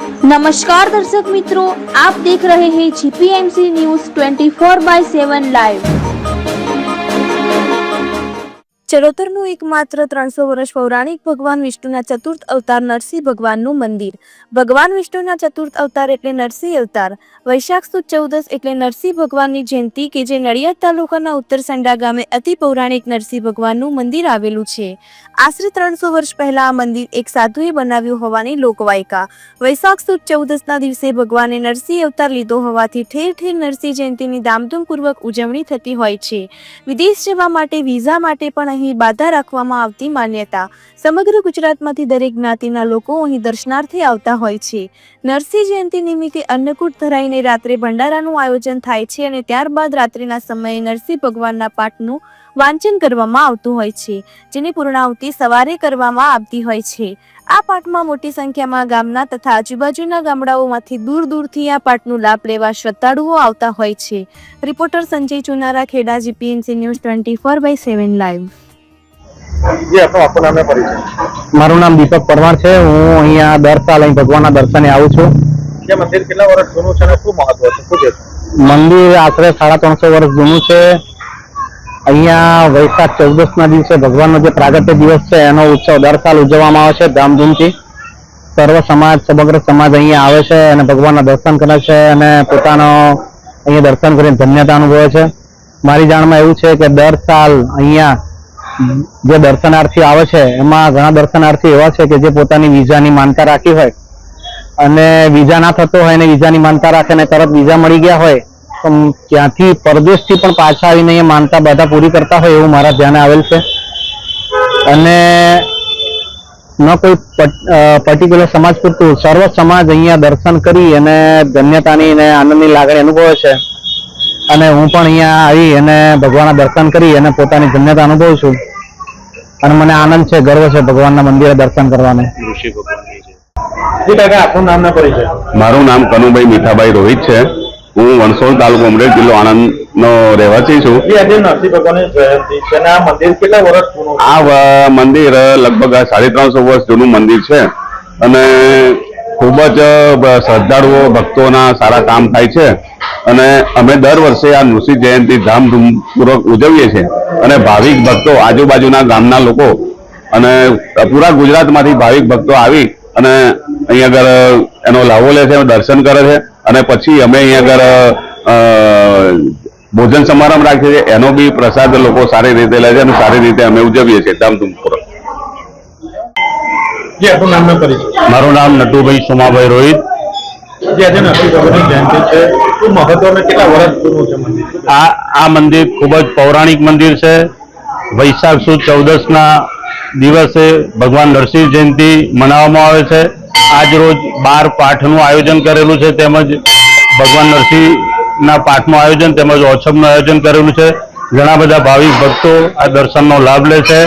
नमस्कार दर्शक मित्रों, आप देख रहे हैं जीपीएमसी न्यूज 24/7 लाइव। ચરોતરનું એકમાત્ર 300 વર્ષ પૌરાણિક ભગવાન વિષ્ણુના ચતુર્થ અવતાર નરસિંહ ભગવાનનું મંદિર। ભગવાન વિષ્ણુના ચતુર્થ અવતાર એટલે નરસિંહ અવતાર। વૈશાખ સુદ 14 એટલે નરસિંહ ભગવાનની જયંતિ કે જે નડિયાદ તાલુકાના ઉત્તરસંડા ગામે અતિ પૌરાણિક નરસિંહ ભગવાનનું મંદિર આવેલું છે। આશરે 300 વર્ષ પહેલા આ મંદિર એક સાધુએ બનાવ્યું હોવાની લોકવાયકા। વૈશાખ સુદ 14ના દિવસે ભગવાને નરસિંહ અવતાર લીધો હોવાથી ઠેર ઠેર નરસિંહ જયંતિની ધામધૂમપૂર્વક ઉજવણી થતી હોય છે। વિદેશ જવા માટે વિઝા માટે પણ અહીં બાધા રાખવામાં આવતી માન્યતા। સમગ્ર ગુજરાતમાંથી દરેક જ્ઞાતિના લોકો અહીં દર્શનાર્થે આવતા હોય છે। નરસિંહ જયંતિ નિમિત્તે અન્નકૂટ ધરાઈને રાત્રે ભંડારાનું આયોજન થાય છે અને ત્યારબાદ રાત્રિના સમયે નરસિંહ ભગવાનના પાઠનું વાંચન કરવામાં આવતું હોય છે, જેની પૂર્ણાહુતિ સવારે કરવામાં આવતી હોય છે। આ પાઠમાં મોટી સંખ્યામાં ગામના તથા આજુબાજુના ગામડાઓમાંથી દૂર દૂરથી આ પાઠનો લાભ લેવા શ્રદ્ધાળુઓ આવતા હોય છે। રિપોર્ટર સંજય ચુનારા, ખેડા, જીપીએમસી ન્યૂઝ 24/7 લાઈવ। મારું નામ દીપક પરમાર છે। હું અહીંયા દર સાલ અહીં ભગવાનના દર્શને આવું છું। મંદિર કેટલા વર્ષ જૂનું છે અને શું મહત્વ છે? મંદિર આશરે 350 વર્ષ જૂનું છે। અહીંયા વૈશાખ 14ના દિવસે ભગવાનનો જે પ્રાગટ્ય દિવસ છે એનો ઉત્સવ દર સાલ ઉજવવામાં આવે છે ધામધૂમથી। સર્વ સમાજ, સમગ્ર સમાજ અહીંયા આવે છે અને ભગવાનના દર્શન કરે છે અને પોતાનો અહીંયા દર્શન કરીને ધન્યતા અનુભવે છે। મારી જાણમાં એવું છે કે દર સાલ અહીંયા જે દર્શનાર્થી આવે છે એમાં ઘણા દર્શનાર્થી એવા છે કે જે પોતાની વિઝાની માનતા રાખી હોય અને વિઝા ના થતો હોય અને વિઝાની માનતા રાખે અને તરત વિઝા મળી ગયા હોય તો ત્યાંથી પરદેશથી પણ પાછા આવીને અહીંયા માનતા બધા પૂરી કરતા હોય એવું મારા ધ્યાને આવેલ છે। અને ન કોઈ પર્ટિક્યુલર સમાજ પૂરતું સર્વ સમાજ અહીંયા દર્શન કરી અને ધન્યતાની અને આનંદની લાગણી અનુભવે છે અને હું પણ અહીંયા આવી અને ભગવાનના દર્શન કરી અને પોતાની ધન્યતા અનુભવું છું અને મને આનંદ છે, ગર્વ છે ભગવાનના મંદિરે દર્શન કરવાને। મારું નામ કનુભાઈ મીઠાભાઈ રોહિત છે। હું વણસોલ તાલુકો ઉમરેઠ જિલ્લો આણંદનો રહેવાસી છું। આ મંદિર લગભગ 350 વર્ષ જૂનું મંદિર છે અને ખૂબ જ શ્રદ્ધાળુઓ ભક્તોના સારા કામ થાય છે અને અમે દર વર્ષે આ નૃસિંહ જયંતિ ધામધૂમપૂર્વક ઉજવીએ છીએ અને ભાવિક ભક્તો, આજુબાજુના ગામના લોકો અને પૂરા ગુજરાતમાંથી ભાવિક ભક્તો આવી અને અહીંયા આગળ એનો લાભો લે છે, દર્શન કરે છે અને પછી અમે અહીંયા આગળ ભોજન સમારંભ રાખીએ છીએ। એનો બી પ્રસાદ લોકો સારી રીતે લે છે અને સારી રીતે અમે ઉજવીએ છીએ ધામધૂમપૂર્વક। મારું નામ નટુભાઈ સોમાભાઈ રોહિત। આ મંદિર ખૂબ જ પૌરાણિક મંદિર છે। વૈશાખ સુદ 14ના દિવસે ભગવાન નરસિંહ જયંતિ મનાવવામાં આવે છે। આજ રોજ 12 પાઠનું આયોજન કરેલું છે તેમજ ભગવાન નરસિંહના પાઠનું આયોજન તેમજ ઓછમનું આયોજન કરેલું છે। ઘણા બધા ભાવિક ભક્તો આ દર્શનનો લાભ લે છે।